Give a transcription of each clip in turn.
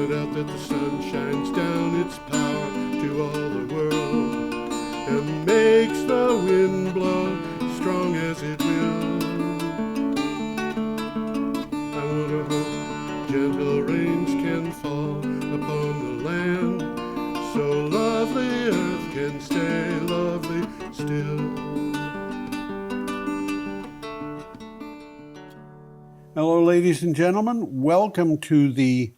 point out that the sun shines down its power to all the world and makes the wind blow strong as it will. I wonder how gentle rains can fall upon the land, so lovely earth can stay lovely still. Hello, ladies and gentlemen. Welcome to the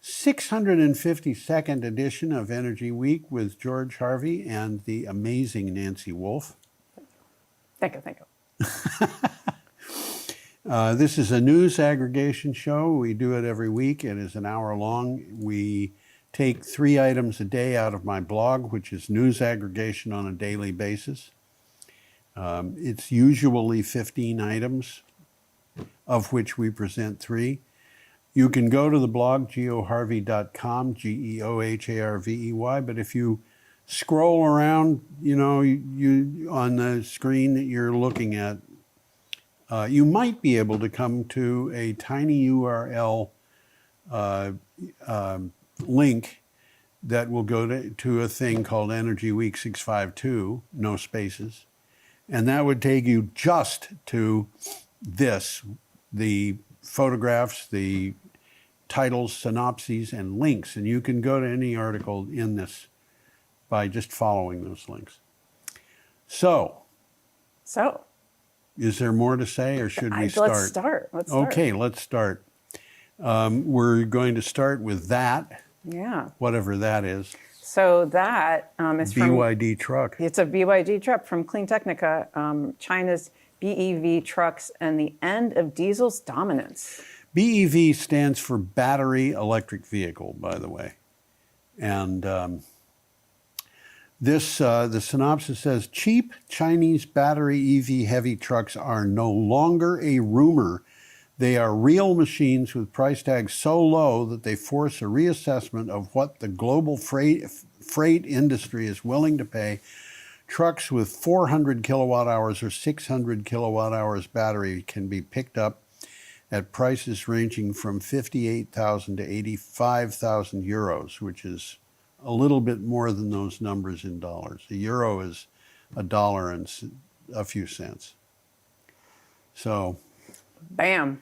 652nd edition of Energy Week with George Harvey and the amazing Nancy Wolf. Thank you. This is a news aggregation show. We do it every week. It is an hour long. We take 3 items a day out of my blog, which is news aggregation on a daily basis. It's usually 15 items, of which we present 3. You can go to the blog, geoharvey.com, Geoharvey, but if you scroll around, you on the screen that you're looking at, you might be able to come to a tiny URL link that will go to a thing called Energy Week 652, no spaces, and that would take you just to this, the photographs, the titles, synopses, and links. And you can go to any article in this by just following those links. So, is there more to say, or should we start? Let's start. Okay, let's start. We're going to start with that. Yeah. Whatever that is. So that is BYD truck. It's a BYD truck from Clean Technica, China's BEV trucks and the end of diesel's dominance. BEV stands for battery electric vehicle, by the way. And the synopsis says, cheap Chinese battery EV heavy trucks are no longer a rumor. They are real machines with price tags so low that they force a reassessment of what the global freight industry is willing to pay. Trucks with 400 kilowatt hours or 600 kilowatt hours battery can be picked up at prices ranging from 58,000 to 85,000 euros, which is a little bit more than those numbers in dollars. A euro is $1 and a few cents. So, bam.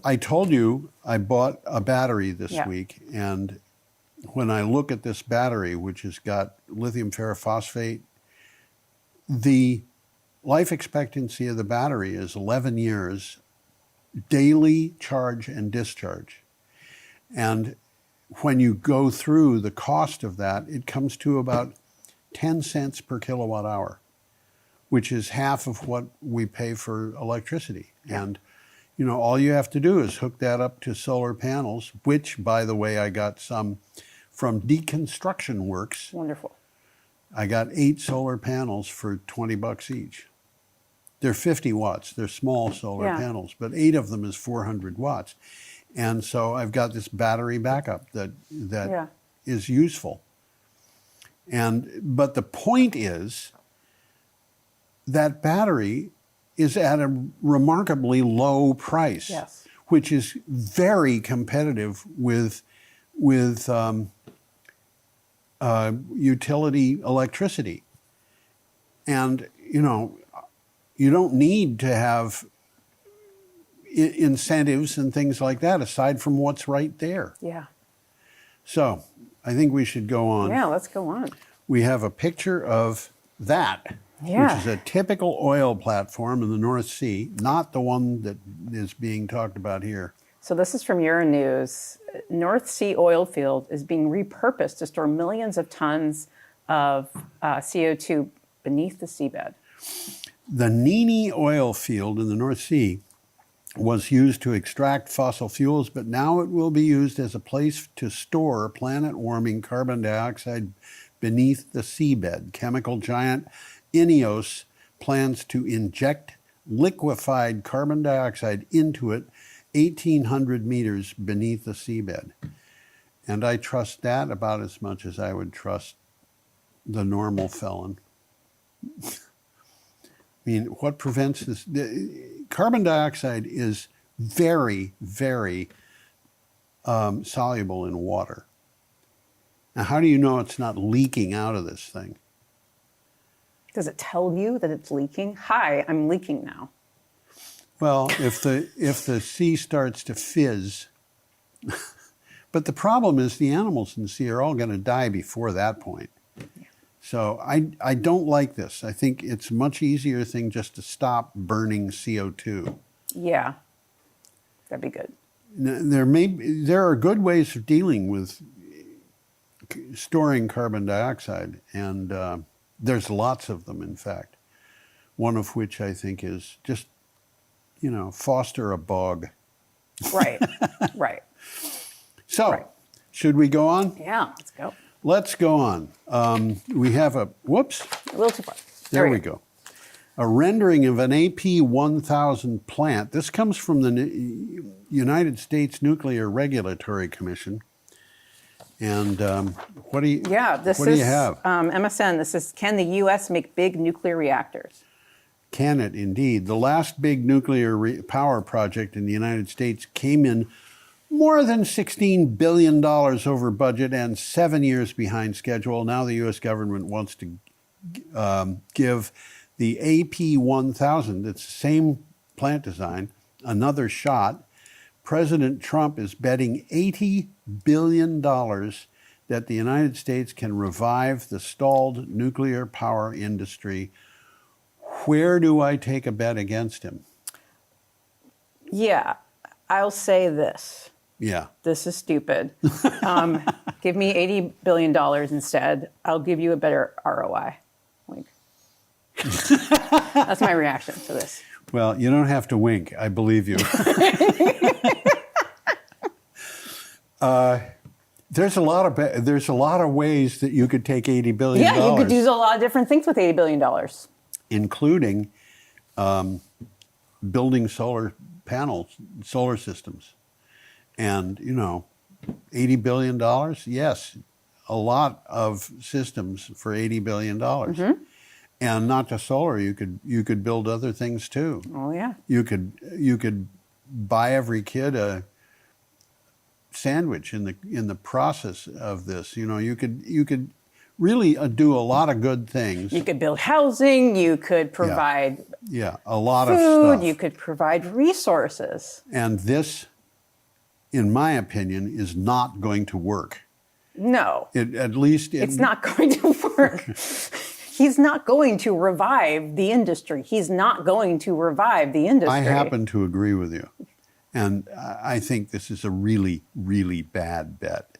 I told you I bought a battery this week, and when I look at this battery, which has got lithium ferrophosphate, the life expectancy of the battery is 11 years, daily charge and discharge. And when you go through the cost of that, it comes to about 10 cents per kilowatt hour, which is half of what we pay for electricity. And all you have to do is hook that up to solar panels, which, by the way, I got some from Deconstruction Works. Wonderful. I got 8 solar panels for $20 each. They're 50 watts. They're small solar panels, but 8 of them is 400 watts. And so I've got this battery backup that is useful. But the point is that battery is at a remarkably low price, which is very competitive with utility electricity. And, you don't need to have incentives and things like that aside from what's right there. Yeah. So I think we should go on. Yeah, let's go on. We have a picture of that, which is a typical oil platform in the North Sea, not the one that is being talked about here. So this is from Euronews. North Sea oil field is being repurposed to store millions of tons of CO2 beneath the seabed. The Nini oil field in the North Sea was used to extract fossil fuels, but now it will be used as a place to store planet-warming carbon dioxide beneath the seabed. Chemical giant INEOS plans to inject liquefied carbon dioxide into it 1,800 meters beneath the seabed. And I trust that about as much as I would trust the normal felon. I mean, what prevents this? Carbon dioxide is very, very soluble in water. Now, how do you know it's not leaking out of this thing? Does it tell you that it's leaking? Hi, I'm leaking now. Well, if the sea starts to fizz, but the problem is the animals in the sea are all going to die before that point. So I don't like this. I think it's a much easier thing just to stop burning CO2. Yeah, that'd be good. There are good ways of dealing with storing carbon dioxide, and there's lots of them, in fact. One of which I think is just, foster a bog. Right, right. So, right. Should we go on? Yeah, let's go. Let's go on. We have a little too far. There we go. A rendering of an AP1000 plant. This comes from the United States Nuclear Regulatory Commission. And what do you have? MSN. This is, can the U.S. make big nuclear reactors? Can it indeed? The last big nuclear power project in the United States came in more than $16 billion over budget and 7 years behind schedule. Now the U.S. government wants to give the AP1000, it's the same plant design, another shot. President Trump is betting $80 billion that the United States can revive the stalled nuclear power industry. Where do I take a bet against him? Yeah, I'll say this. Yeah. This is stupid. Give me $80 billion instead. I'll give you a better ROI. Wink. That's my reaction to this. Well, you don't have to wink. I believe you. There's a lot of ways that you could take $80 billion. Yeah, you could do a lot of different things with $80 billion. Including building solar panels, solar systems. And, $80 billion? Yes, a lot of systems for $80 billion. Mm-hmm. And not just solar, you could build other things too. Oh, yeah. You could buy every kid a sandwich in the process of this. You could really do a lot of good things. You could build housing. You could provide a lot food, of stuff. You could provide resources. And this, in my opinion, is not going to work. No. It's not going to work. He's not going to revive the industry. He's not going to revive the industry. I happen to agree with you. And I think this is a really, really bad bet.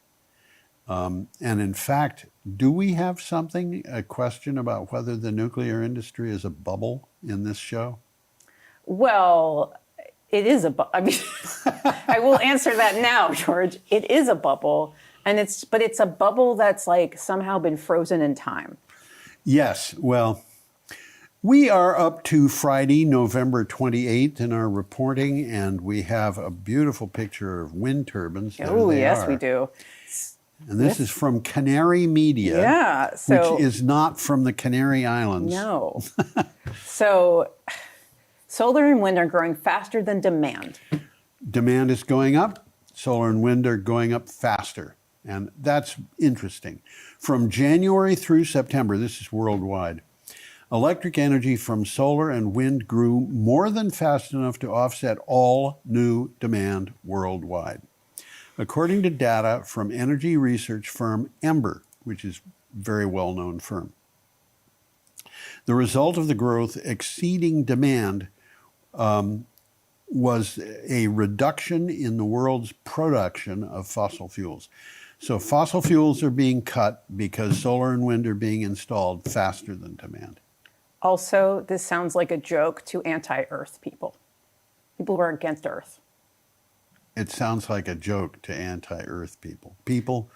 And in fact, do we have a question about whether the nuclear industry is a bubble in this show? Well, it is a bubble. I mean, I will answer that now, George. It is a bubble, but it's a bubble that's like somehow been frozen in time. Yes. Well, we are up to Friday, November 28th in our reporting, and we have a beautiful picture of wind turbines. Oh, yes, we do. And this is from Canary Media, which is not from the Canary Islands. No. So solar and wind are growing faster than demand. Demand is going up. Solar and wind are going up faster. And that's interesting. From January through September, this is worldwide, electric energy from solar and wind grew more than fast enough to offset all new demand worldwide. According to data from energy research firm Ember, which is a very well-known firm. The result of the growth exceeding demand was a reduction in the world's production of fossil fuels. So fossil fuels are being cut because solar and wind are being installed faster than demand. Also, this sounds like a joke to anti-Earth people who are against Earth. It sounds like a joke to anti-Earth people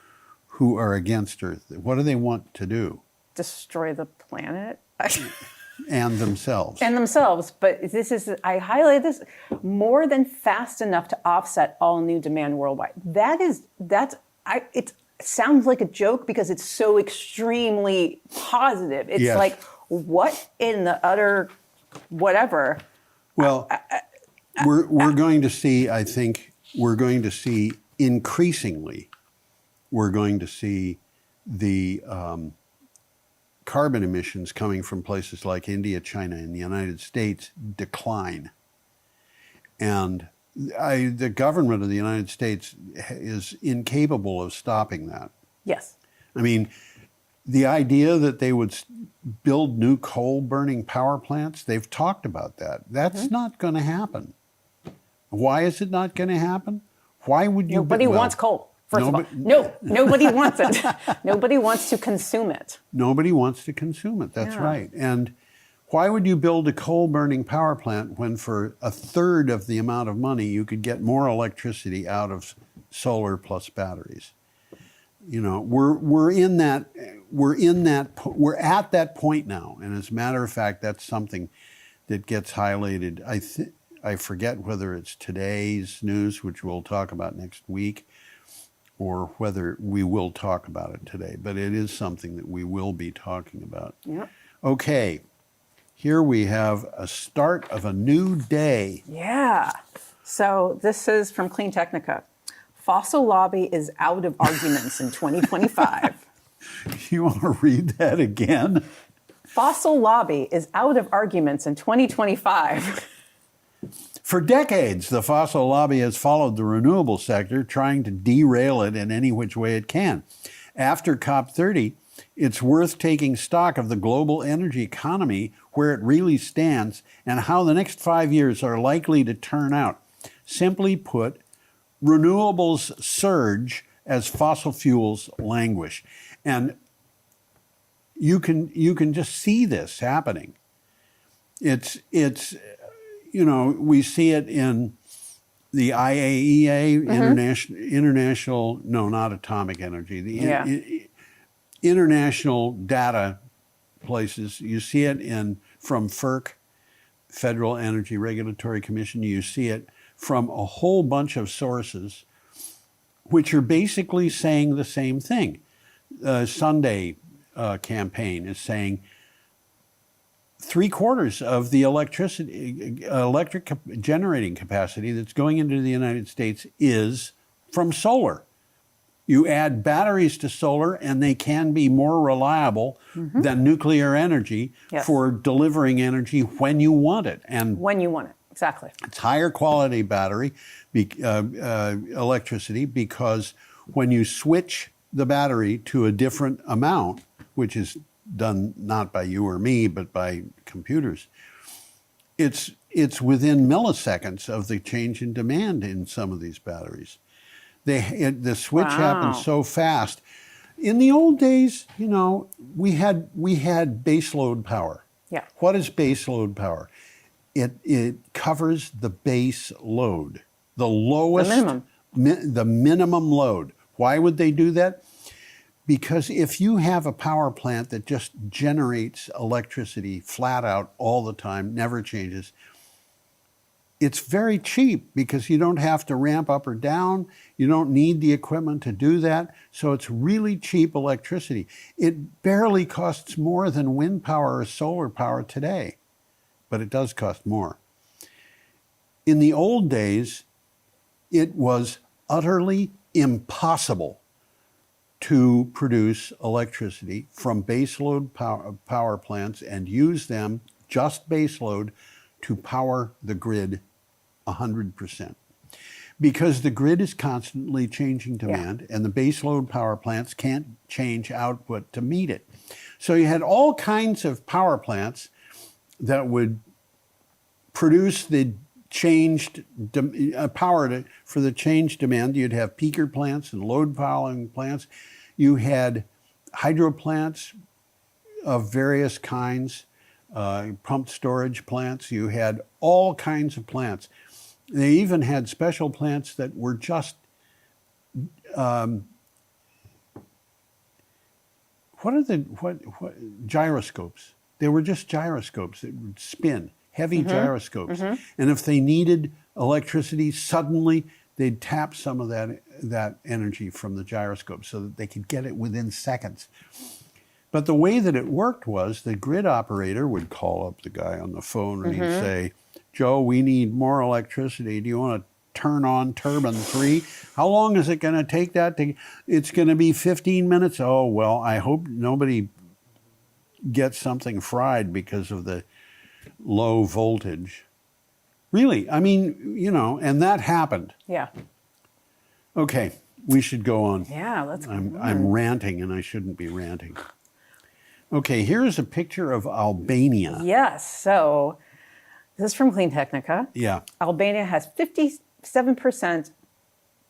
who are against Earth. What do they want to do? Destroy the planet. And themselves. But I highlighted this, more than fast enough to offset all new demand worldwide. It sounds like a joke because it's so extremely positive. It's like, what in the utter whatever? Well, we're going to see, I think, we're going to see increasingly, we're going to see the carbon emissions coming from places like India, China, and the United States decline. And the government of the United States is incapable of stopping that. Yes. I mean, the idea that they would build new coal-burning power plants, they've talked about that. That's not going to happen. Why is it not going to happen? Why would you? Nobody wants coal. First of all, nobody wants it. Nobody wants to consume it. Nobody wants to consume it. That's right. And why would you build a coal-burning power plant when for a third of the amount of money you could get more electricity out of solar plus batteries? You know, we're at that point now. And as a matter of fact, that's something that gets highlighted. I forget whether it's today's news, which we'll talk about next week, or whether we will talk about it today. But it is something that we will be talking about. Yep. Okay, here we have a start of a new day. Yeah. So this is from Clean Technica. Fossil lobby is out of arguments in 2025. You want to read that again? Fossil lobby is out of arguments in 2025. For decades, the fossil lobby has followed the renewable sector, trying to derail it in any which way it can. After COP30, it's worth taking stock of the global energy economy, where it really stands, and how the next 5 years are likely to turn out. Simply put, renewables surge as fossil fuels languish. And you can just see this happening. It's you know, we see it in the IAEA, international, no, not atomic energy, the international data places. You see it from FERC, Federal Energy Regulatory Commission. You see it from a whole bunch of sources, which are basically saying the same thing. Sunday campaign is saying 3/4 of the electric generating capacity that's going into the United States is from solar. You add batteries to solar, and they can be more reliable than nuclear energy for delivering energy when you want it. And when you want it, exactly. It's higher quality battery electricity, because when you switch the battery to a different amount, which is done not by you or me, but by computers, it's within milliseconds of the change in demand in some of these batteries. The switch happens so fast. In the old days, you know, we had baseload power. Yeah. What is baseload power? It covers the base load, the lowest, the minimum load. Why would they do that? Because if you have a power plant that just generates electricity flat out all the time, never changes, it's very cheap because you don't have to ramp up or down. You don't need the equipment to do that. So it's really cheap electricity. It barely costs more than wind power or solar power today, but it does cost more. In the old days, it was utterly impossible to produce electricity from baseload power plants and use them, just baseload, to power the grid 100%. Because the grid is constantly changing demand, and the baseload power plants can't change output to meet it. So you had all kinds of power plants that would produce the changed power for the changed demand. You'd have peaker plants and load powering plants. You had hydro plants of various kinds, pumped storage plants. You had all kinds of plants. They even had special plants that were just gyroscopes. They were just gyroscopes that would spin. Heavy gyroscopes. And if they needed electricity, suddenly they'd tap some of that energy from the gyroscope so that they could get it within seconds. But the way that it worked was the grid operator would call up the guy on the phone and he'd say, Joe, we need more electricity. Do you want to turn on turbine 3. How long is it going to take that to? It's going to be 15 minutes. Oh, well, I hope nobody gets something fried because of the low voltage. Really, I mean, and that happened. Yeah. Okay, we should go on. Yeah, let's go I'm ranting, and I shouldn't be ranting. Okay, here's a picture of Albania. Yes. So this is from Clean Technica. Yeah. Albania has 57%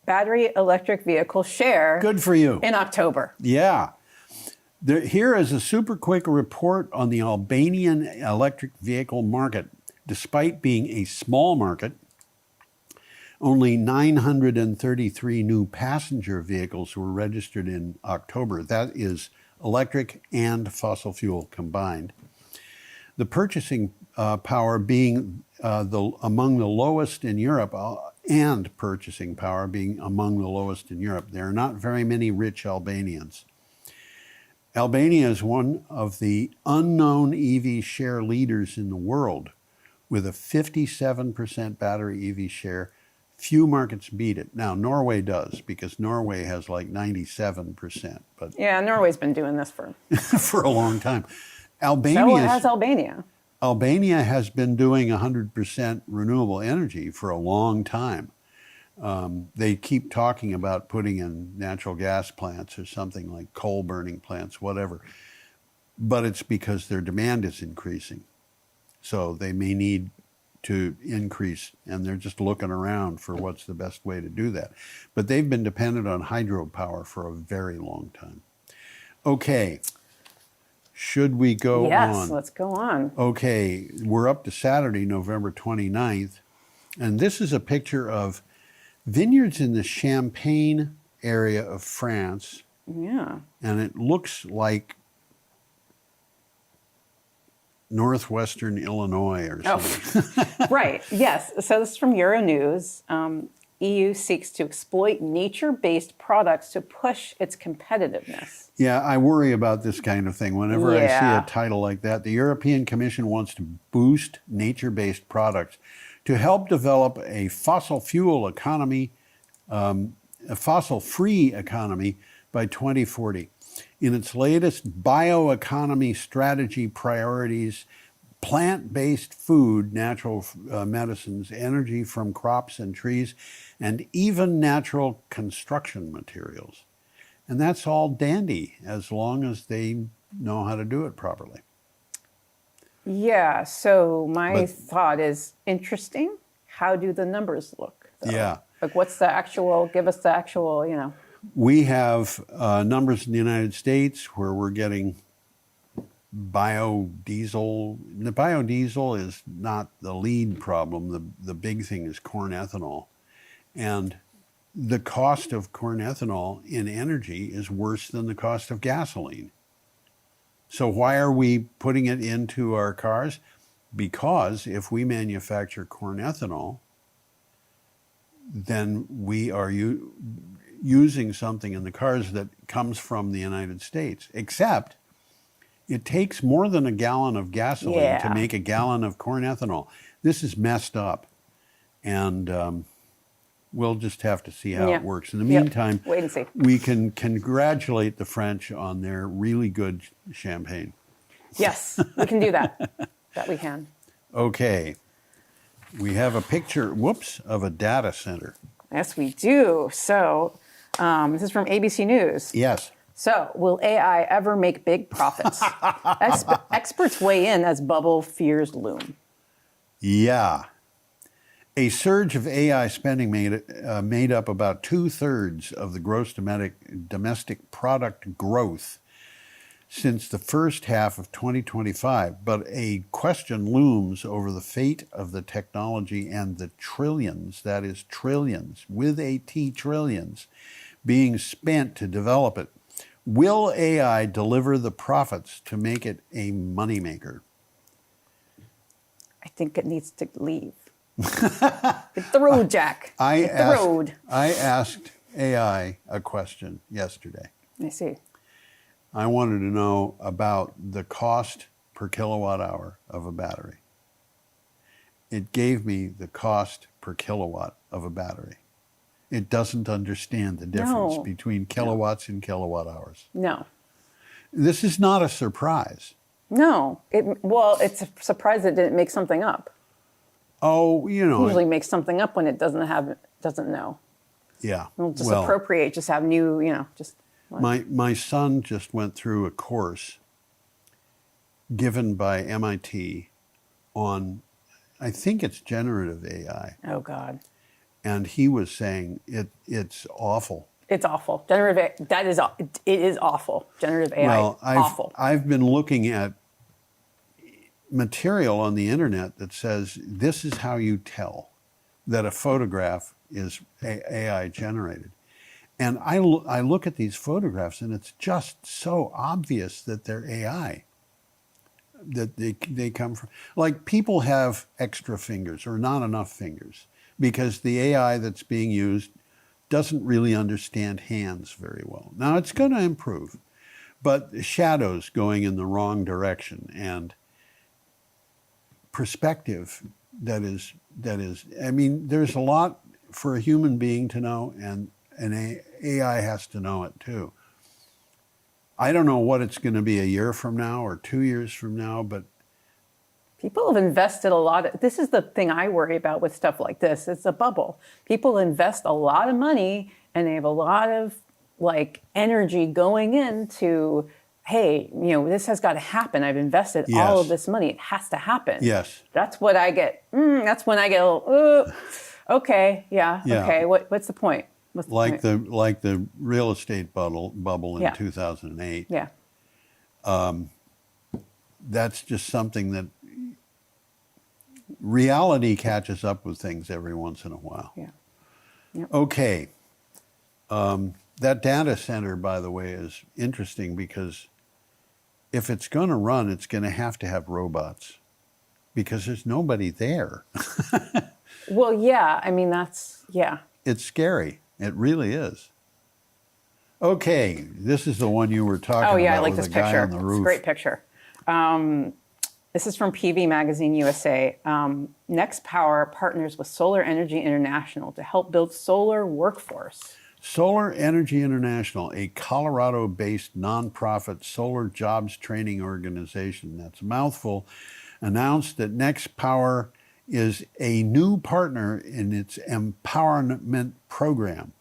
battery electric vehicle share. Good for you. In October. Yeah. Here is a super quick report on the Albanian electric vehicle market. Despite being a small market, only 933 new passenger vehicles were registered in October. That is electric and fossil fuel combined. The purchasing power being among the lowest in Europe, and purchasing power being among the lowest in Europe. There are not very many rich Albanians. Albania is one of the unknown EV share leaders in the world, with a 57% battery EV share. Few markets beat it. Now, Norway does, because Norway has like 97%. But yeah, Norway's been doing this for for a long time. So has Albania. Albania has been doing 100% renewable energy for a long time. They keep talking about putting in natural gas plants or something like coal burning plants, whatever. But it's because their demand is increasing. So they may need to increase, and they're just looking around for what's the best way to do that. But they've been dependent on hydropower for a very long time. Okay. Should we go on? Yes, let's go on. Okay, we're up to Saturday, November 29th, and this is a picture of vineyards in the Champagne area of France. Yeah. And it looks like northwestern Illinois or something. Oh, right. Yes. So this is from Euronews. EU seeks to exploit nature-based products to push its competitiveness. Yeah, I worry about this kind of thing. Whenever I see a title like that, the European Commission wants to boost nature-based products to help develop a fossil fuel economy, a fossil-free economy by 2040. In its latest bioeconomy strategy priorities, plant-based food, natural medicines, energy from crops and trees, and even natural construction materials. And that's all dandy as long as they know how to do it properly. Yeah, so my thought is interesting. How do the numbers look, though? Yeah. Like what's the actual, give us the actual, We have numbers in the United States where we're getting biodiesel. The biodiesel is not the lead problem. The big thing is corn ethanol. And the cost of corn ethanol in energy is worse than the cost of gasoline. So why are we putting it into our cars? Because if we manufacture corn ethanol, then we are using something in the cars that comes from the United States, except it takes more than a gallon of gasoline to make a gallon of corn ethanol. This is messed up, and we'll just have to see how it works. In the meantime, wait and see. We can congratulate the French on their really good champagne. Yes, we can do that. That we can. Okay. We have a picture, of a data center. Yes, we do. So this is from ABC News. Yes. So will AI ever make big profits? Experts weigh in as bubble fears loom. Yeah. A surge of AI spending made up about 2/3 of the gross domestic product growth since the first half of 2025. But a question looms over the fate of the technology and the trillions, that is trillions, with a T, trillions, being spent to develop it. Will AI deliver the profits to make it a moneymaker? I think it needs to leave. Hit the road, Jack. Hit the road. I asked AI a question yesterday. I see. I wanted to know about the cost per kilowatt hour of a battery. It gave me the cost per per kilowatt of a battery. It doesn't understand the difference No. between kilowatts and kilowatt hours. No. This is not a surprise. No. It's a surprise it didn't make something up. Oh, It usually makes something up when it doesn't know. yeah. It'll just appropriate, just have new, just. My son just went through a course given by MIT on, I think it's generative AI. Oh, God. And he was saying it's awful. It's awful. It is awful. Generative AI, Well, awful. I've been looking at material on the internet that says this is how you tell that a photograph is AI generated. And I look at these photographs and it's just so obvious that they're AI, that they come from, like people have extra fingers or not enough fingers because the AI that's being used doesn't really understand hands very well. Now it's going to improve, but shadows going in the wrong direction and perspective that is, I mean, there's a lot for a human being to know, and an AI has to know it too. I don't know what it's going to be a year from now or 2 years from now, but people have invested a lot. This is the thing I worry about with stuff like this. It's a bubble. People invest a lot of money and they have a lot of energy going into, hey, this has got to happen. I've invested all of this money. It has to happen. Yes. That's what I get. That's when I get a little, okay, yeah. Okay. What's the point? What's the point? the real estate bubble in 2008. Yeah. That's just something that reality catches up with things every once in a while. Yeah. Yep. Okay. That data center, by the way, is interesting because if it's going to run, it's going to have robots because there's nobody there. Well, yeah. I mean, It's scary. It really is. Okay, this is the one you were talking about. Oh, yeah, I like with this the guy picture. on the roof. It's a great picture. This is from PV Magazine USA. Next Power partners with Solar Energy International to help build solar workforce. Solar Energy International, a Colorado-based nonprofit solar jobs training organization, that's a mouthful, announced that Next Power is a new partner in its empowerment program.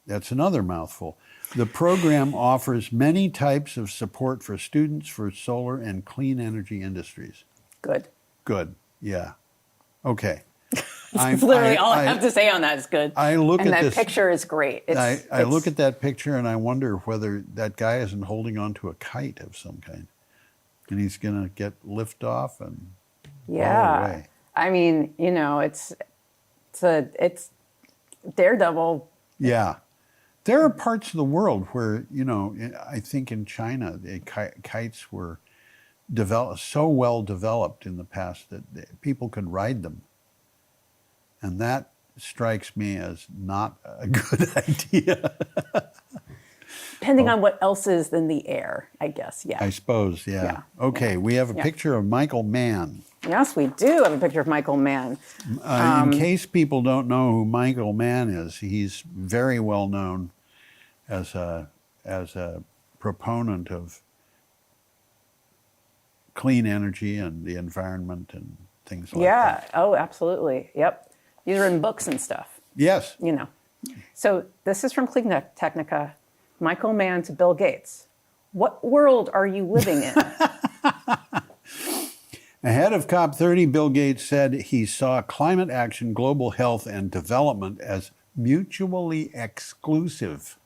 That's another mouthful. The program offers many types of support for students for solar and clean energy industries. Good. Good, yeah. Okay. That's literally all I have to say on that is good. I look and at that picture is great. I look at that picture and I wonder whether that guy isn't holding onto a kite of some kind. And he's going to get lift off and blow away. I mean, it's Daredevil. Yeah. There are parts of the world where, I think in China, kites were so well developed in the past that people could ride them. And that strikes me as not a good idea. Depending on what else is in the air, I guess, yeah. I suppose, yeah. Okay, we have a picture of Michael Mann. Yes, we do have a picture of Michael Mann. In case people don't know who Michael Mann is, he's very well known as a proponent of clean energy and the environment and things like that. Yeah, oh, absolutely. Yep. These are in books and stuff. Yes. So this is from Clean Technica. Michael Mann to Bill Gates. What world are you living in? Ahead of COP30, Bill Gates said he saw climate action, global health, and development as mutually exclusive.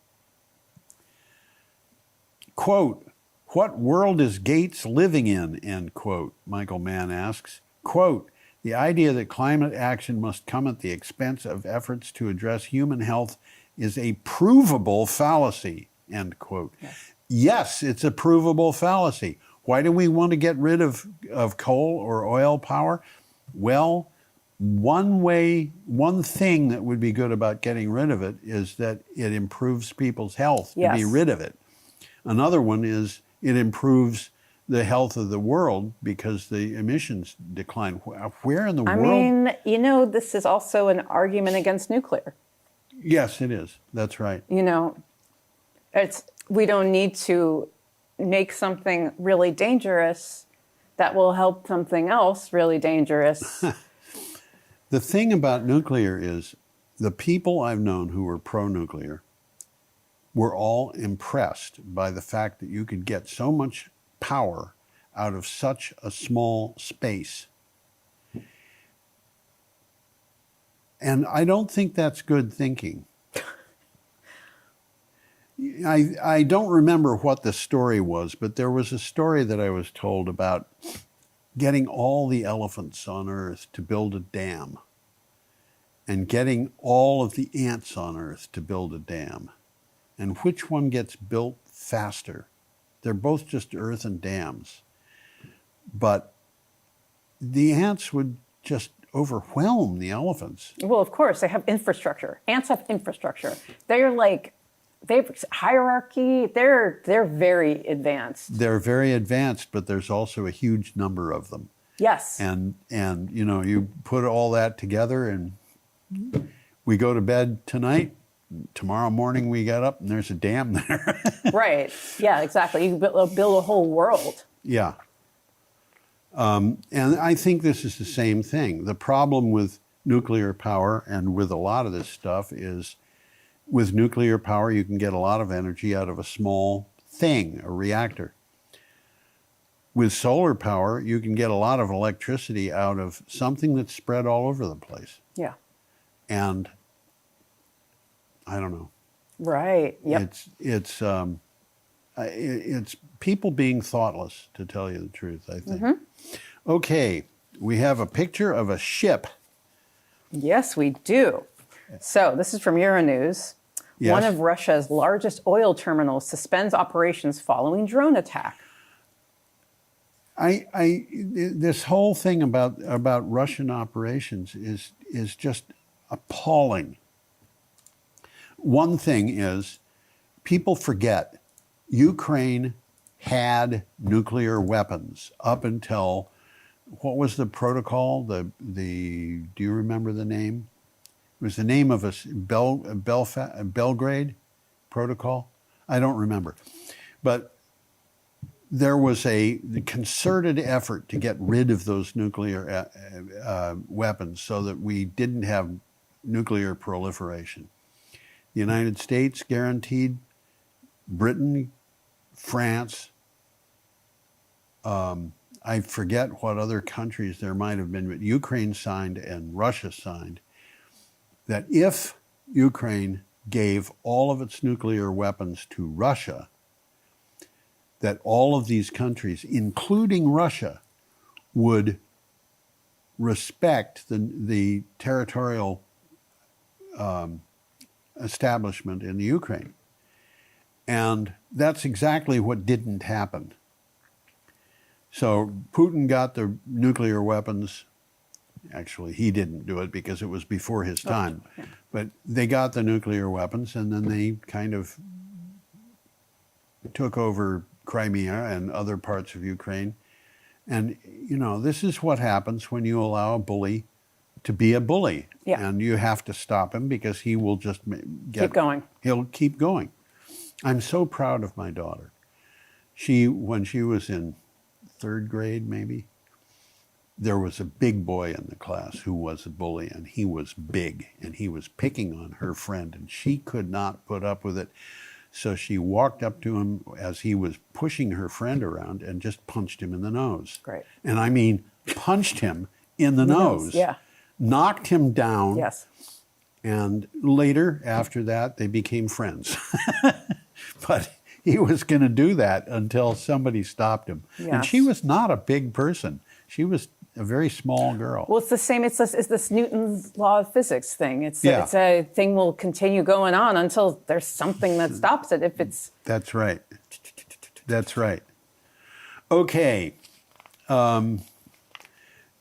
Quote, "What world is Gates living in?" End quote, Michael Mann asks. Quote, "The idea that climate action must come at the expense of efforts to address human health is a provable fallacy," end quote. Yes, it's a provable fallacy. Why do we want to get rid of coal or oil power? Well, one thing that would be good about getting rid of it is that it improves people's health to be rid of it. Another one is it improves the health of the world because the emissions decline. Where in the I world? mean, this is also an argument against nuclear. Yes, it is. That's right. We don't need to make something really dangerous that will help something else really dangerous. The thing about nuclear is the people I've known who were pro-nuclear were all impressed by the fact that you could get so much power out of such a small space. And I don't think that's good thinking. I don't remember what the story was, but there was a story that I was told about getting all the elephants on Earth to build a dam and getting all of the ants on Earth to build a dam. And which one gets built faster? They're both just earthen dams. But the ants would just overwhelm the elephants. Well, of course, they have infrastructure. Ants have infrastructure. They have hierarchy. They're very advanced. They're very advanced, but there's also a huge number of them. Yes. And you put all that together, and we go to bed tonight. Tomorrow morning we get up and there's a dam there. Right. Yeah, exactly. You can build a whole world. Yeah. And I think this is the same thing. The problem with nuclear power and with a lot of this stuff is with nuclear power, you can get a lot of energy out of a small thing, a reactor. With solar power, you can get a lot of electricity out of something that's spread all over the place. Yeah. And I don't know. Right. Yep. It's people being thoughtless, to tell you the truth, I think. Okay, we have a picture of a ship. Yes, we do. So this is from Euronews. Yes. One of Russia's largest oil terminals suspends operations following drone attack. This whole thing about Russian operations is just appalling. One thing is, people forget Ukraine had nuclear weapons up until, what was the protocol? Do you remember the name? It was the name of a Belgrade Protocol. I don't remember, but there was a concerted effort to get rid of those nuclear weapons so that we didn't have nuclear proliferation. The United States guaranteed, Britain, France, I forget what other countries there might have been, but Ukraine signed and Russia signed that if Ukraine gave all of its nuclear weapons to Russia, that all of these countries, including Russia, would respect the territorial establishment in the Ukraine. And that's exactly what didn't happen. So Putin got the nuclear weapons. Actually, he didn't do it because it was before his time. Yeah. But they got the nuclear weapons, and then they kind of took over Crimea and other parts of Ukraine. And, this is what happens when you allow a bully to be a bully. Yeah. And you have to stop him because he will just Keep going. He'll keep going. I'm so proud of my daughter. When she was in third grade, maybe, there was a big boy in the class who was a bully, and he was big, and he was picking on her friend, and she could not put up with it. So she walked up to him as he was pushing her friend around and just punched him in the nose. Great. And I mean, punched him in the nose. Yeah. Knocked him down. Yes. And later, after that, they became friends. But he was going to do that until somebody stopped him. Yes. And she was not a big person. She was a very small girl. Well, it's the same. It's this Newton's law of physics thing. It's Yeah. it's a thing will continue going on until there's something that stops it. If it's That's right. That's right. Okay.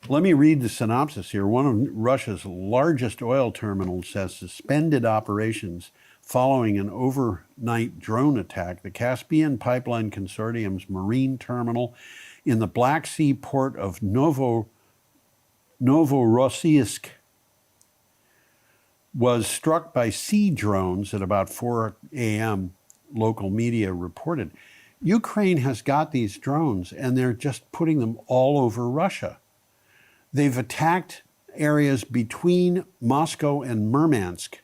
Let me read the synopsis here. One of Russia's largest oil terminals has suspended operations following an overnight drone attack. The Caspian Pipeline Consortium's marine terminal in the Black Sea port of Novorossiysk was struck by sea drones at about 4 a.m., local media reported. Ukraine has got these drones, and they're just putting them all over Russia. They've attacked areas between Moscow and Murmansk,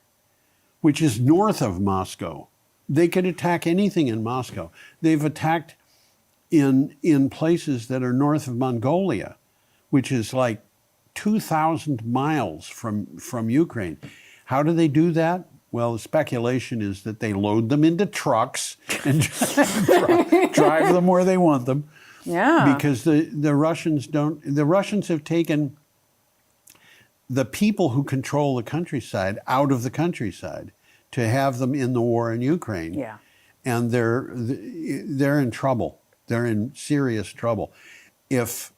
which is north of Moscow. They could attack anything in Moscow. They've attacked in places that are north of Mongolia, which is like 2,000 miles from Ukraine. How do they do that? Well, the speculation is that they load them into trucks and drive them where they want them. Yeah. Because the Russians have taken the people who control the countryside out of the countryside to have them in the war in Ukraine. Yeah. And they're in trouble. They're in serious trouble. If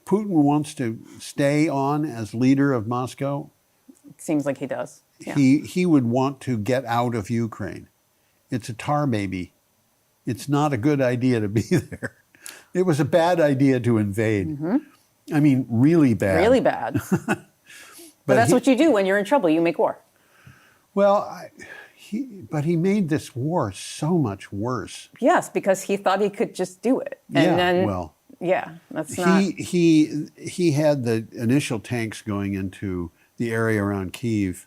Putin wants to stay on as leader of Moscow, it seems like he does. Yeah. He would want to get out of Ukraine. It's a tar baby. It's not a good idea to be there. It was a bad idea to invade. Mm-hmm. I mean, really bad. Really bad. but that's what you do when you're in trouble. You make war. Well, but he made this war so much worse. Yes, because he thought he could just do it. And then, that's not. He had the initial tanks going into the area around Kyiv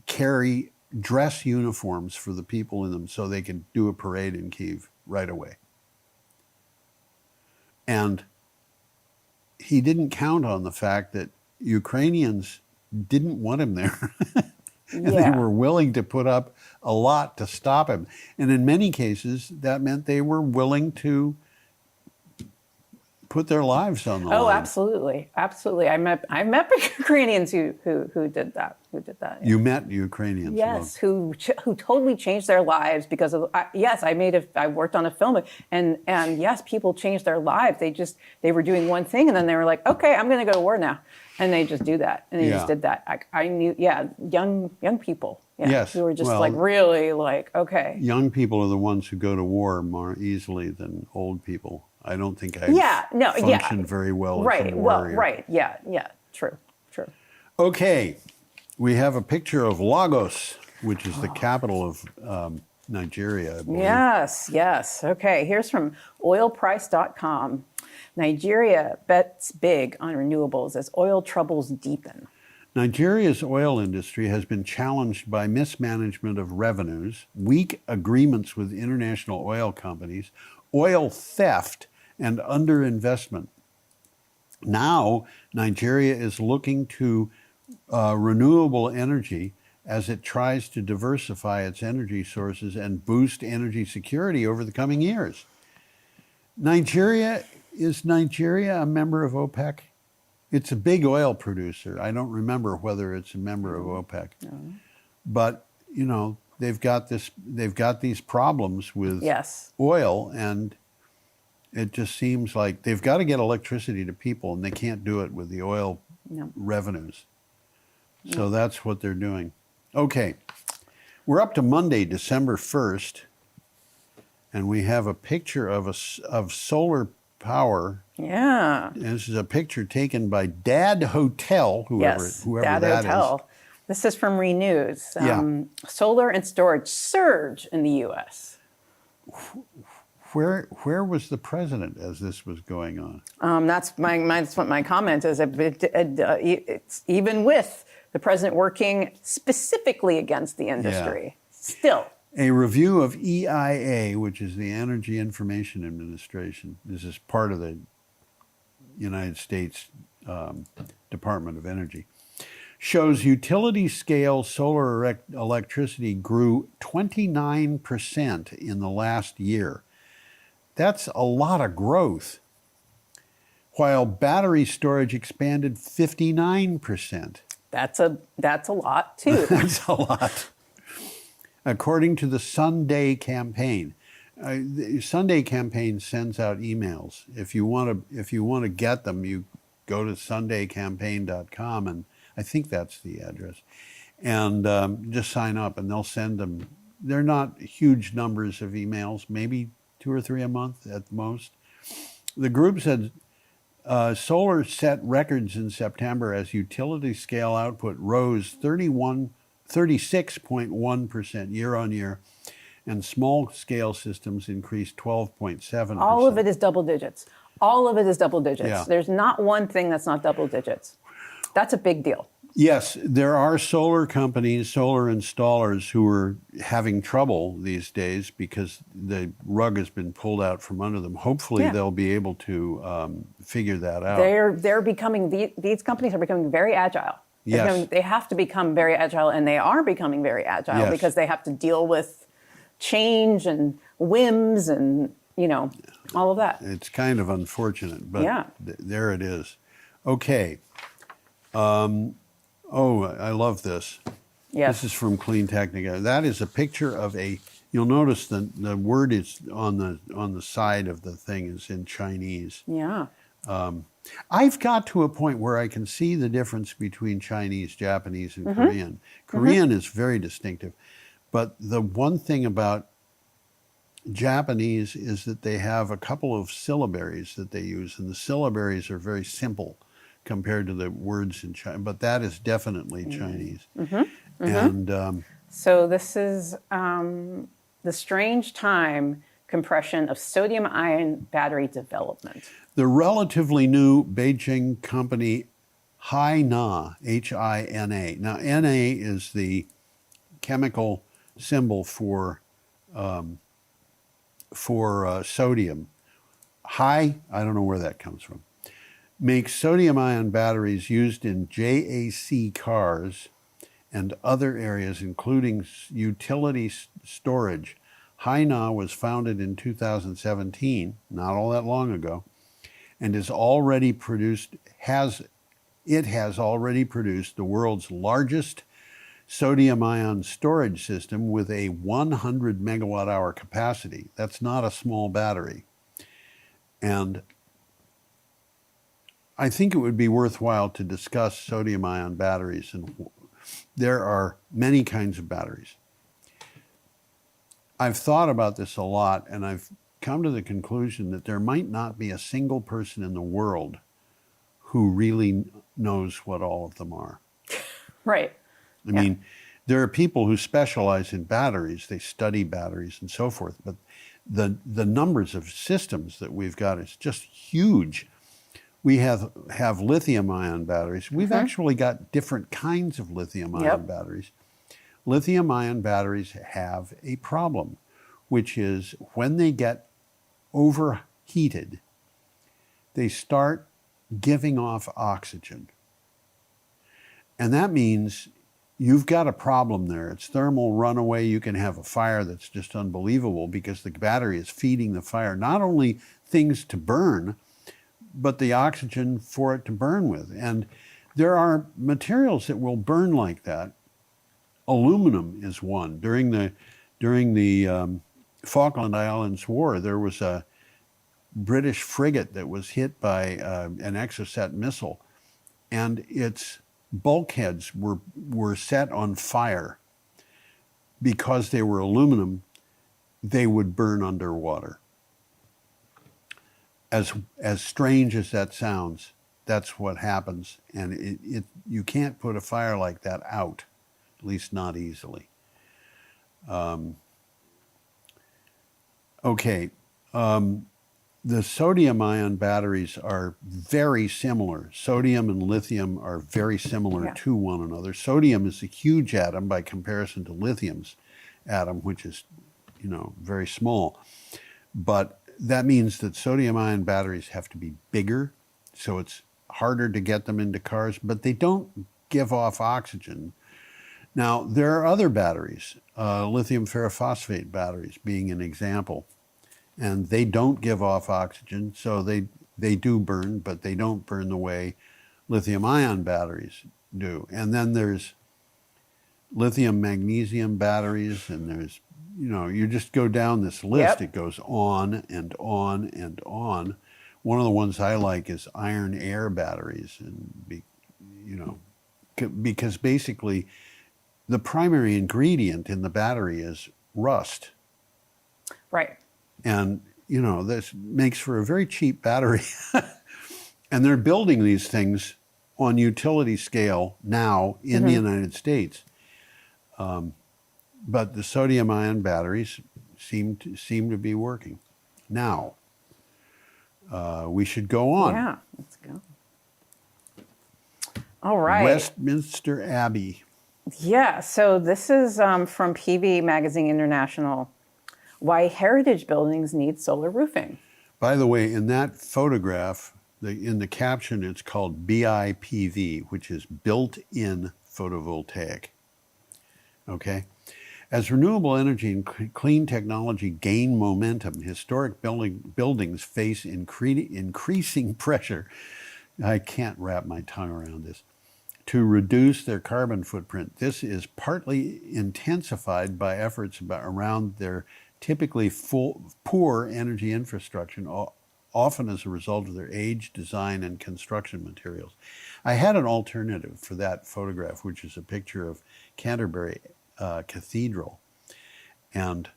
carry dress uniforms for the people in them so they could do a parade in Kyiv right away. And he didn't count on the fact that Ukrainians didn't want him there. And they were willing to put up a lot to stop him. And in many cases, that meant they were willing to put their lives on the line. Oh, absolutely, absolutely. I met Ukrainians who did that. Yeah. You met Ukrainians. Yes, who totally changed their lives because of. I worked on a film, and yes, people changed their lives. They were doing one thing, and then they were like, okay, I'm going to go to war now, and they just do that, and they just did that. I knew, young people. Yeah, yes, who were just really okay. Young people are the ones who go to war more easily than old people. I don't think I function very well as a warrior. True. Okay, we have a picture of Lagos, which is the capital of Nigeria, I believe. Yes. Okay, here's from oilprice.com. Nigeria bets big on renewables as oil troubles deepen. Nigeria's oil industry has been challenged by mismanagement of revenues, weak agreements with international oil companies, oil theft, and underinvestment. Now, Nigeria is looking to renewable energy as it tries to diversify its energy sources and boost energy security over the coming years. Is Nigeria a member of OPEC? It's a big oil producer. I don't remember whether it's a member of OPEC. No. But, they've got these problems with oil, and it just seems like they've got to get electricity to people, and they can't do it with the oil revenues. So that's what they're doing. Okay, we're up to Monday, December 1st, and we have a picture of solar power. Yeah. And this is a picture taken by Dad Hotel, whoever Dad that Hotel. is. This is from Renews. Solar and storage surge in the U.S. Where was the president as this was going on? That's what my comment is. It's even with the president working specifically against the industry. Still. A review of EIA, which is the Energy Information Administration, this is part of the United States Department of Energy, shows utility-scale solar electricity grew 29% in the last year. That's a lot of growth. While battery storage expanded 59%. That's a lot, too. That's a lot. According to the Sunday Campaign, the Sunday Campaign sends out emails. If you want to get them, you go to sundaycampaign.com, and I think that's the address. and just sign up, and they'll send them. They're not huge numbers of emails, maybe 2 or 3 a month at the most. The group said solar set records in September as utility scale output rose 36.1% year on year, and small scale systems increased 12.7%. All of it is double digits. All of it is double digits. Yeah. There's not one thing that's not double digits. That's a big deal. Yes, there are solar companies, solar installers who are having trouble these days because the rug has been pulled out from under them. Hopefully, they'll be able to figure that out. They're becoming, these companies are becoming very agile. Yes. They have to become very agile, and they are becoming very agile because they have to deal with change and whims and, all of that. It's kind of unfortunate, but there it is. Okay. I love this. Yes. This is from Clean Technica. That is a picture of you'll notice the word is on the side of the thing is in Chinese. Yeah. I've got to a point where I can see the difference between Chinese, Japanese, and Korean. Korean is very distinctive. But the one thing about Japanese is that they have a couple of syllabaries that they use, and the syllabaries are very simple compared to the words in China. But that is definitely Chinese. And so this is the strange time compression of sodium-ion battery development. the relatively new Beijing company Hina, H-I-N-A. Now, Na is the chemical symbol for sodium. High, I don't know where that comes from. Makes sodium-ion batteries used in JAC cars and other areas, including utility storage. Hina was founded in 2017, not all that long ago, and has already produced the world's largest sodium-ion storage system with a 100 megawatt hour capacity. That's not a small battery. And I think it would be worthwhile to discuss sodium-ion batteries, and there are many kinds of batteries. I've thought about this a lot, and I've come to the conclusion that there might not be a single person in the world who really knows what all of them are. Right. I mean, there are people who specialize in batteries, they study batteries and so forth, but the numbers of systems that we've got is just huge. We have lithium-ion batteries. We've actually got different kinds of lithium-ion batteries. Lithium-ion batteries have a problem, which is when they get overheated, they start giving off oxygen. And that means you've got a problem there. It's thermal runaway. You can have a fire that's just unbelievable because the battery is feeding the fire not only things to burn, but the oxygen for it to burn with. And there are materials that will burn like that. Aluminum is one. During the Falkland Islands War, there was a British frigate that was hit by an Exocet missile, and its bulkheads were set on fire. Because they were aluminum, they would burn underwater. As strange as that sounds, that's what happens, and you can't put a fire like that out, at least not easily. The sodium-ion batteries are very similar. Sodium and lithium are very similar to one another. Sodium is a huge atom by comparison to lithium's atom, which is, very small. But that means that sodium-ion batteries have to be bigger, so it's harder to get them into cars, but they don't give off oxygen. Now, there are other batteries, lithium ferrophosphate batteries being an example. And they don't give off oxygen, so they do burn, but they don't burn the way lithium-ion batteries do. And then there's lithium-magnesium batteries, and there's, you just go down this list. It goes on and on and on. One of the ones I like is iron-air batteries, and because basically the primary ingredient in the battery is rust. Right. And, this makes for a very cheap battery. And they're building these things on utility scale now in the United States. But the sodium ion batteries seem to be working. Now, we should go on. Yeah, let's go. All right. Westminster Abbey. Yeah, so this is from PV Magazine International. Why heritage buildings need solar roofing. By the way, in that photograph, in the caption, it's called BIPV, which is built-in photovoltaic. Okay? As renewable energy and clean technology gain momentum, historic buildings face increasing pressure. I can't wrap my tongue around this. To reduce their carbon footprint. This is partly intensified by efforts around their typically poor energy infrastructure, often as a result of their age, design, and construction materials. I had an alternative for that photograph, which is a picture of Canterbury Cathedral. And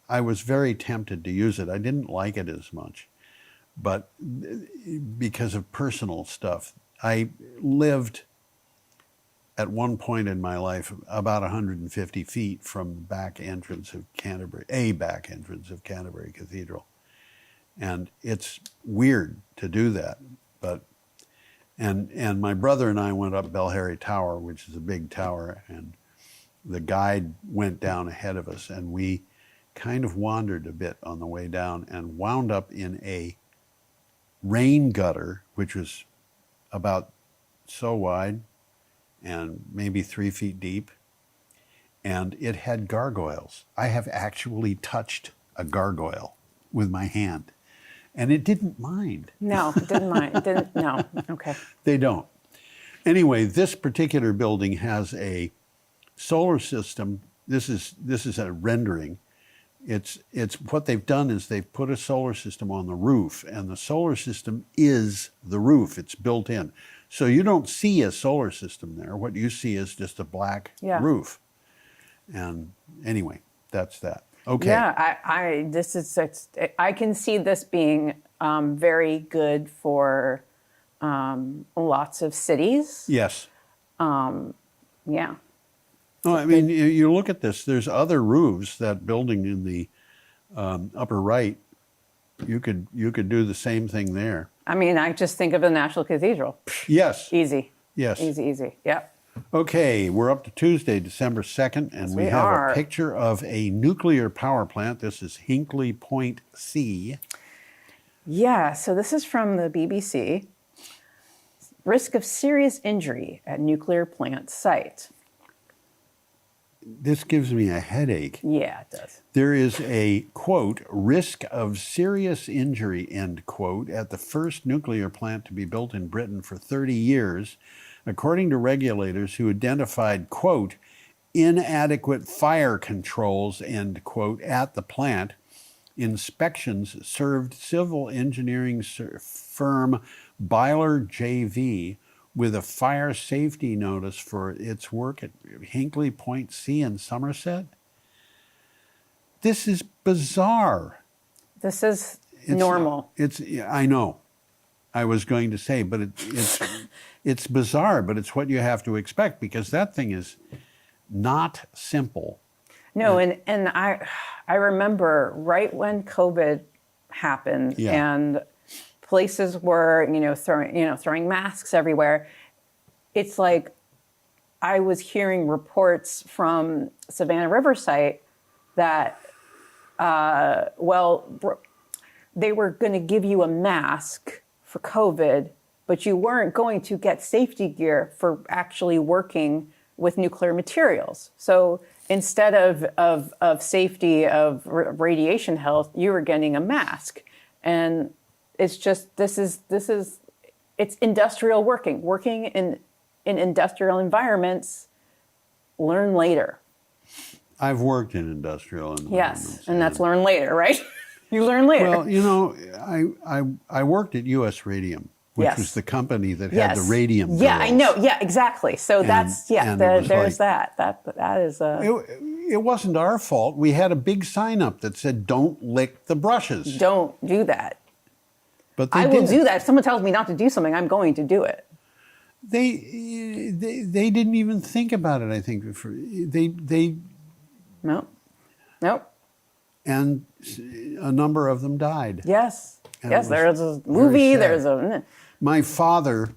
I was very tempted to use it. I didn't like it as much, but because of personal stuff. I lived at one point in my life about 150 feet from back entrance of Canterbury Cathedral. And it's weird to do that, but and my brother and I went up Belharry Tower, which is a big tower, and the guide went down ahead of us, and we kind of wandered a bit on the way down and wound up in a rain gutter, which was about so wide and maybe 3 feet deep, and it had gargoyles. I have actually touched a gargoyle with my hand, and it didn't mind. No, it didn't mind. It didn't. No. Okay. They don't. Anyway, this particular building has a solar system. This is a rendering. It's what they've done is they've put a solar system on the roof, and the solar system is the roof. It's built in. So you don't see a solar system there. What you see is just a black roof. And anyway, that's that. Okay. Yeah, I can see this being very good for lots of cities. Yes. Yeah. No, I mean, you look at this. There's other roofs. That building in the upper right, you could do the same thing there. I mean, I just think of the National Cathedral. Yes. Easy. Yes. Easy. Yep. Okay, we're up to Tuesday, December 2nd, and we have a picture of a nuclear power plant. This is Hinkley Point C. Yeah, so this is from the BBC. Risk of serious injury at nuclear plant site. This gives me a headache. Yeah, it does. There is a, quote, risk of serious injury, end quote, at the first nuclear plant to be built in Britain for 30 years, according to regulators who identified, quote, inadequate fire controls, end quote, at the plant. Inspections served civil engineering firm Byler JV with a fire safety notice for its work at Hinkley Point C in Somerset. This is bizarre. This is normal. I know. I was going to say, but it's bizarre, but it's what you have to expect because that thing is not simple. No, and I remember right when COVID happened and places were, throwing masks everywhere. It's like I was hearing reports from Savannah River site that, they were going to give you a mask for COVID, but you weren't going to get safety gear for actually working with nuclear materials. So instead of safety of radiation health, you were getting a mask. And it's just, it's industrial working in industrial environments, learn later. I've worked in industrial environments. Yes, and that's learn later, right? You learn later. Well, I worked at U.S. Radium. which Yes. was the company that had Yes. the radium Yeah, I girls. know. Yeah, exactly. So that's and it was there's like- that is It wasn't our fault. We had a big sign up that said, "Don't lick the brushes." don't do that. But they I will did. do that. If someone tells me not to do something, I'm going to do it. They didn't even think about it. I think they No. Nope. and a number of them died. Yes. And Yes, it was there's a very movie, sad. there's a My father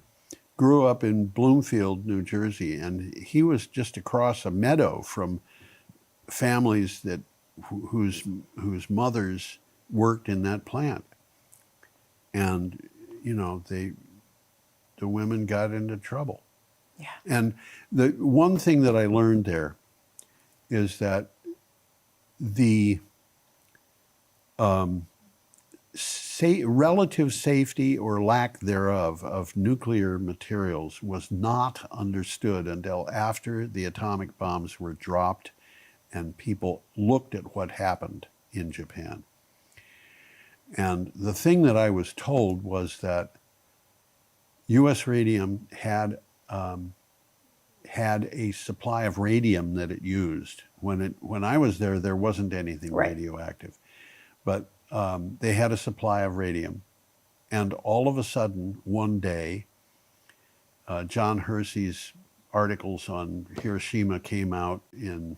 grew up in Bloomfield, New Jersey, and he was just across a meadow from families that whose mothers worked in that plant, and the women got into trouble. yeah. And the one thing that I learned there is that the relative safety or lack thereof of nuclear materials was not understood until after the atomic bombs were dropped and people looked at what happened in Japan. And the thing that I was told was that U.S. Radium had a supply of radium that it used. When I was there, there wasn't anything Right. radioactive, but they had a supply of radium, and all of a sudden, one day, John Hersey's articles on Hiroshima came out in,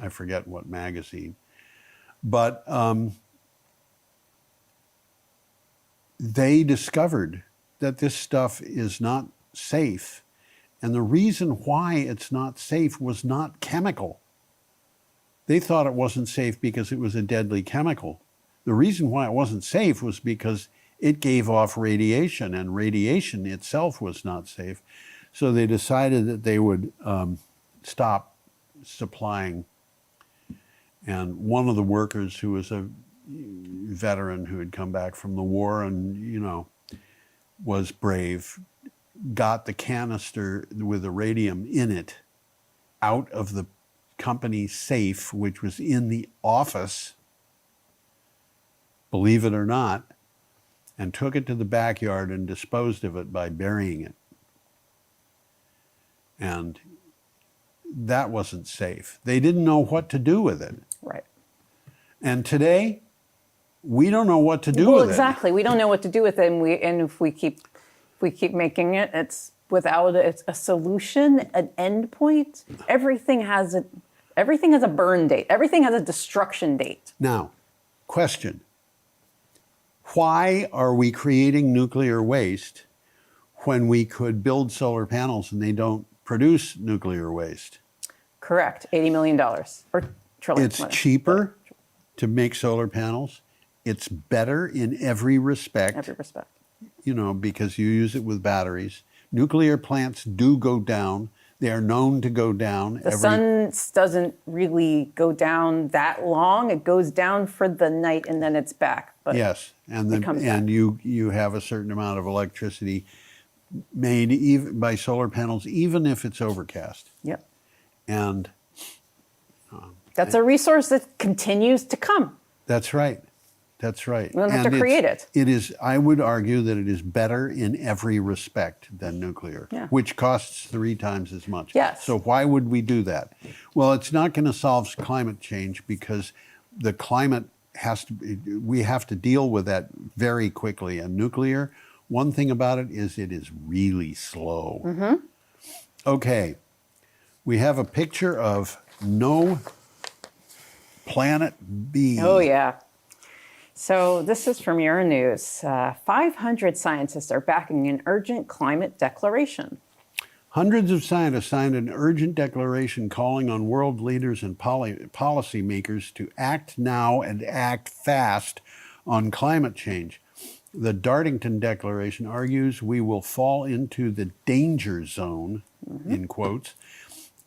I forget what magazine, but they discovered that this stuff is not safe. And the reason why it's not safe was not chemical. They thought it wasn't safe because it was a deadly chemical. The reason why it wasn't safe was because it gave off radiation, and radiation itself was not safe. So they decided that they would stop supplying. And one of the workers, who was a veteran who had come back from the war and, was brave, got the canister with the radium in it out of the company safe, which was in the office, believe it or not, and took it to the backyard and disposed of it by burying it. And that wasn't safe. They didn't know what to do with it. Right. And today, we don't know what to do Well, with exactly. We don't know what to do with it, and if we keep making it, it's without a solution, an end point. Everything has a burn date. Everything has a destruction date. Now, question. Why are we creating nuclear waste when we could build solar panels and they don't produce nuclear waste? Correct. $80 million or trillion. It's cheaper to make solar panels. It's better in every respect. Every respect. Because you use it with batteries. Nuclear plants do go down. They are known to go down. The sun doesn't really go down that long. It goes down for the night and then it's back. But yes, and it comes back. you have a certain amount of electricity made even by solar panels, even if it's overcast. Yep. And that's a resource that continues to come. that's right. That's right. We don't have to create it. It is. I would argue that it is better in every respect than nuclear, Yeah. which costs 3 times as much. Yes. So why would we do that? Well, it's not going to solve climate change because the climate we have to deal with that very quickly. And nuclear, one thing about it is really slow. Mm-hmm. Okay. We have a picture of no planet B. Oh, yeah. So this is from Euronews. 500 scientists are backing an urgent climate declaration. Hundreds of scientists signed an urgent declaration calling on world leaders and policymakers to act now and act fast on climate change. The Dartington Declaration argues we will fall into the danger zone, in quotes,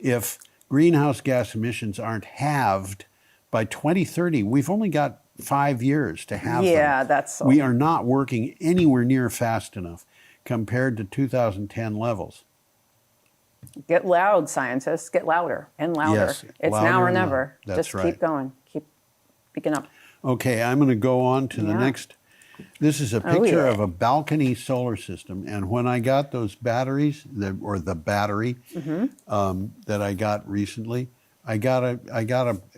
if greenhouse gas emissions aren't halved by 2030. We've only got 5 years to have them. Yeah, that's all. We are not working anywhere near fast enough compared to 2010 levels. Get loud, scientists. Get louder and louder. Yes, It's louder now or and never. louder. That's Just right. keep going. Keep speaking up. Okay, I'm going to go on to the Yeah. next This is a picture yeah. of a balcony solar system, and when I got those batteries, the battery that I got recently, I got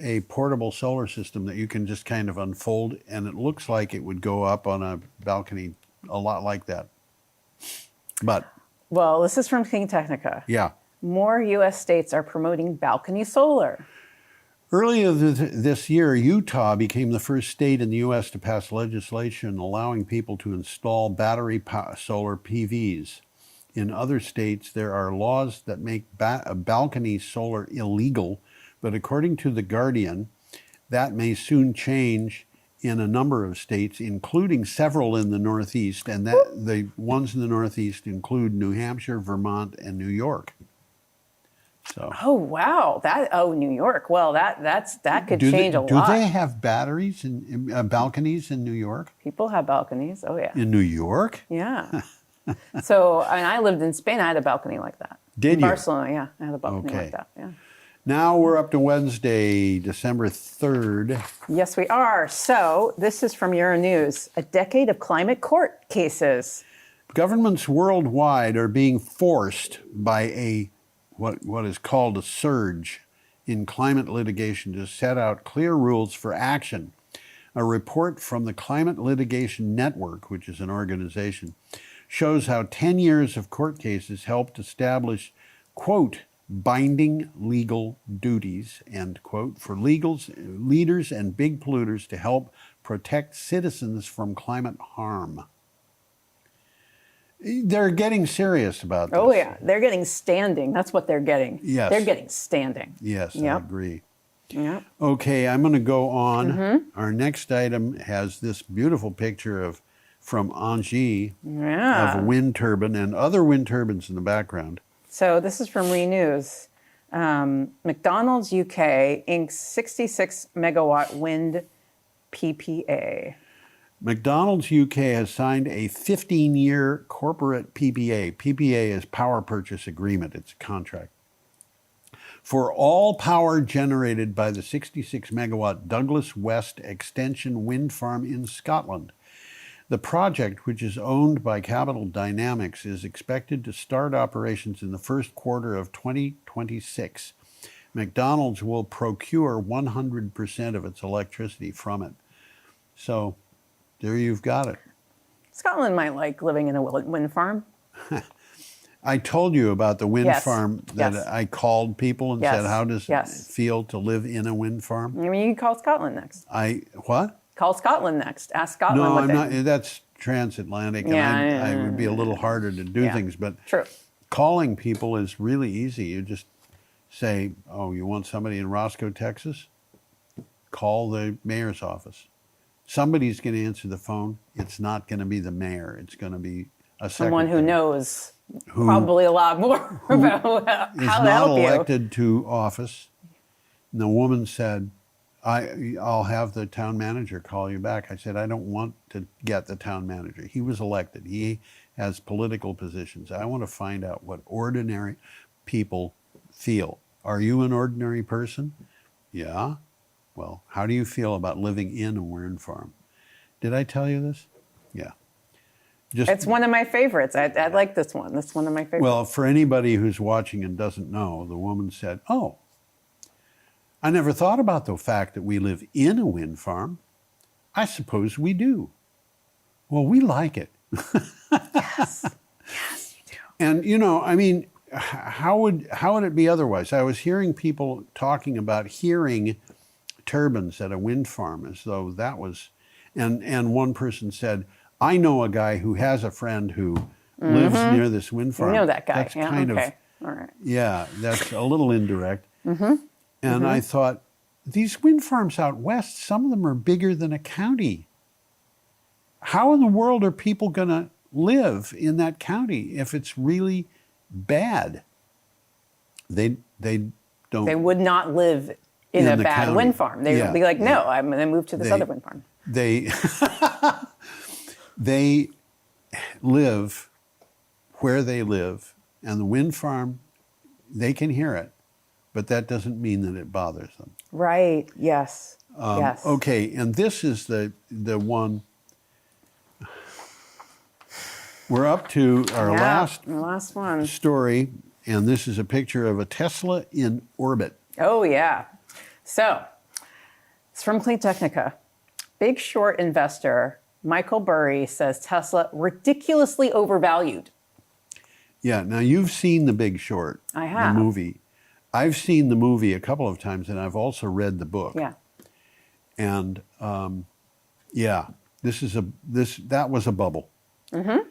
a portable solar system that you can just kind of unfold, and it looks like it would go up on a balcony a lot like that. But Well, this is from King Technica. yeah. More U.S. states are promoting balcony solar. Earlier this year, Utah became the first state in the U.S. to pass legislation allowing people to install battery solar PVs. In other states, there are laws that make balcony solar illegal, but according to The Guardian, that may soon change in a number of states, including several in the Northeast, and that the ones in the Northeast include New Hampshire, Vermont, and New York. So. Oh wow! New York. Well, that could change a lot. Do they have batteries in balconies in New York? People have balconies. Oh yeah. In New York? Yeah. So, I lived in Spain. I had a balcony like that. Did in you? Barcelona, yeah. I had a balcony like that. Yeah. Now we're up to Wednesday, December 3rd. Yes, we are. So this is from Euronews. A decade of climate court cases. Governments worldwide are being forced by what is called a surge in climate litigation to set out clear rules for action. A report from the Climate Litigation Network, which is an organization, shows how 10 years of court cases helped establish, quote, binding legal duties, end quote, for leaders and big polluters to help protect citizens from climate harm. They're getting serious about this. Oh, yeah. They're getting standing. That's what they're getting. Yes. They're getting standing. Yes, Yep. I agree. Yeah. Okay, I'm going to go on. Our next item has this beautiful picture from Angie of a wind turbine and other wind turbines in the background. So this is from Renews. McDonald's UK inks 66 megawatt wind PPA. McDonald's UK has signed a 15-year corporate PPA. PPA is power purchase agreement. It's a contract. For all power generated by the 66 megawatt Douglas West Extension wind farm in Scotland. The project, which is owned by Capital Dynamics, is expected to start operations in the first quarter of 2026. McDonald's will procure 100% of its electricity from it. So there you've got it. Scotland might like living in a wind farm. I told you about the wind Yes. farm that Yes. I called people and Yes. said, how does Yes. it feel to live in a wind farm? I mean, you can call Scotland next. What? Call Scotland next. Ask Scotland No, what I'm they not. That's transatlantic, Yeah, and I yeah, would be a little harder to do Yeah. things. But True. calling people is really easy. You just say, "Oh, you want somebody in Roscoe, Texas? Call the mayor's office. Somebody's going to answer the phone. It's not going to be the mayor. It's going to be a Someone who secretary knows probably a lot more about how is to not help you. elected to office." And the woman said, I'll have the town manager call you back. I said, I don't want to get the town manager. He was elected. He has political positions. I want to find out what ordinary people feel. Are you an ordinary person? Yeah. Well, how do you feel about living in a wind farm? Did I tell you this? Yeah. It's one of my favorites. I like this one. That's one of my favorites. Well, for anybody who's watching and doesn't know, the woman said, oh, I never thought about the fact that we live in a wind farm. I suppose we do. Well, we like it. Yes. Yes, you do. And, you know, I mean, how would it be otherwise? I was hearing people talking about hearing turbines at a wind farm as though that was, and one person said, I know a guy who has a friend who lives near this wind farm. You know that guy. That's Yeah, kind okay. of, All right. yeah, that's a little indirect. And I thought, these wind farms out west, some of them are bigger than a county. How in the world are people going to live in that county if it's really bad? They don't. They would not live in a the bad county. wind farm. They Yeah, would be like, no, yeah. I'm going to move to this They- other wind farm. They they live where they live, and the wind farm, they can hear it, but that doesn't mean that it bothers them. Right. Yes. Yes. Okay, and this is the one We're up to our The last one. story, and this is a picture of a Tesla in orbit. Oh, yeah. So it's from Clean Technica. Big short investor Michael Burry says Tesla ridiculously overvalued. Yeah, now you've seen The Big Short, I have. the movie. I've seen the movie a couple of times, and I've also read the book. Yeah. And yeah, that was a bubble. Mm-hmm.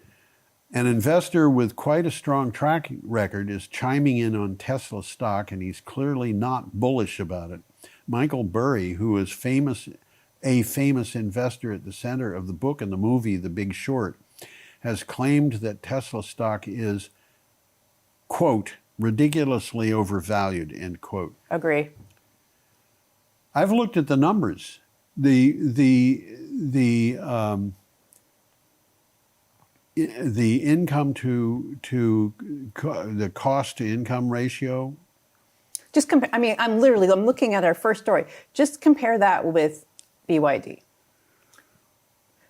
An investor with quite a strong track record is chiming in on Tesla stock, and he's clearly not bullish about it. Michael Burry, who is a famous investor at the center of the book and the movie The Big Short, has claimed that Tesla stock is, quote, ridiculously overvalued, end quote. Agree. I've looked at the numbers. The income to the cost to income ratio. Just compare. I mean, I'm looking at our first story. Just compare that with BYD.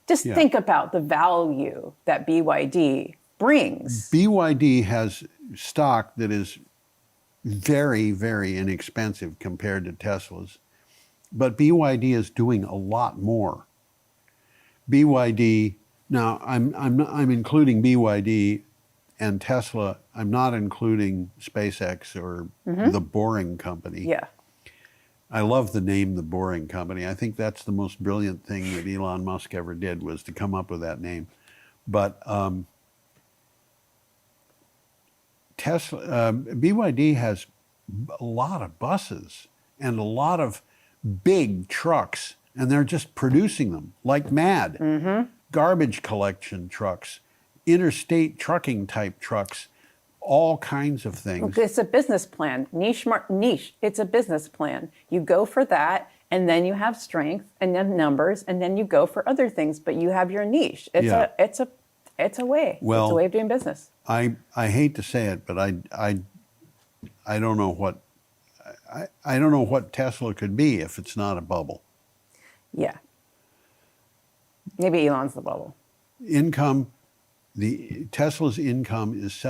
Just think about the value that BYD brings. BYD has stock that is very, very inexpensive compared to Tesla's, but BYD is doing a lot more. BYD, now I'm including BYD and Tesla. I'm not including SpaceX or the Boring Company. Yeah. I love the name The Boring Company. I think that's the most brilliant thing that Elon Musk ever did, was to come up with that name. But BYD has a lot of buses and a lot of big trucks, and they're just producing them like mad. Mm-hmm. Garbage collection trucks, interstate trucking type trucks, all kinds of things. It's a business plan. Niche. It's a business plan. You go for that, and then you have strength, and then numbers, and then you go for other things. But you have your niche. It's a way. Well, it's a way of doing business. I hate to say it, but I don't know what I don't know what Tesla could be if it's not a bubble. Yeah. Maybe Elon's the bubble. The Tesla's income is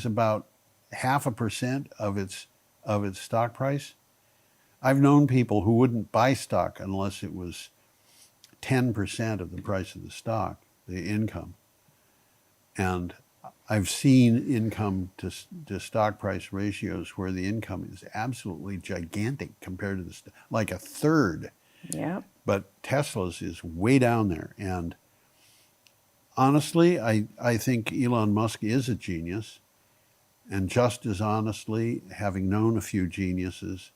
about 0.5% of its stock price. I've known people who wouldn't buy stock unless it was 10% of the price of the stock, the income. And I've seen income to stock price ratios where the income is absolutely gigantic compared to like a third. Yeah. But Tesla's is way down there. And honestly, I think Elon Musk is a genius. And just as honestly, having known a few geniuses,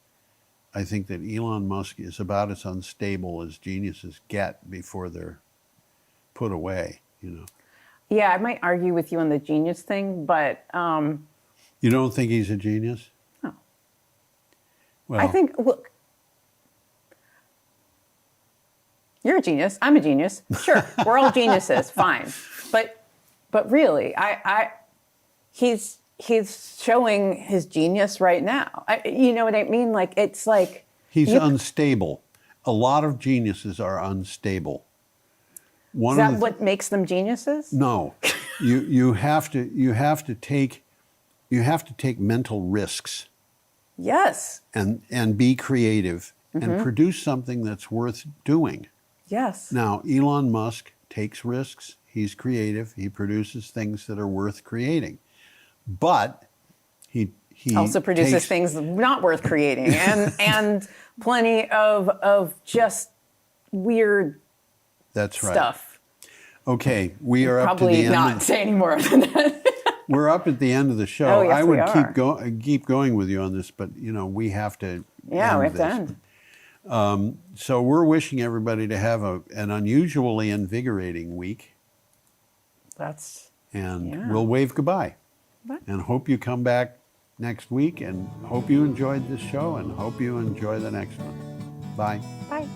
I think that Elon Musk is about as unstable as geniuses get before they're put away, you know. Yeah, I might argue with you on the genius thing, but You don't think he's a genius? No. Well, I think, look, you're a genius. I'm a genius. Sure, we're all geniuses. Fine, but really, he's showing his genius right now. You know what I mean? Like, it's like he's unstable. A lot of geniuses are unstable. Is that what makes them geniuses? No, you have to take mental risks. Yes. And be creative and produce something that's worth doing. Yes. Now, Elon Musk takes risks. He's creative. He produces things that are worth creating, but he also produces things not worth creating, and plenty of just weird. That's right. Stuff. Okay, we are up to the Probably end. not say any more than that. We're up at the end of the show. Oh, yes, I would we keep going with you on this, but you know we have to. Yeah, we have this. to end. So we're wishing everybody to have an unusually invigorating week. We'll wave goodbye. Bye. And hope you come back next week, and hope you enjoyed this show, and hope you enjoy the next one. Bye. Bye.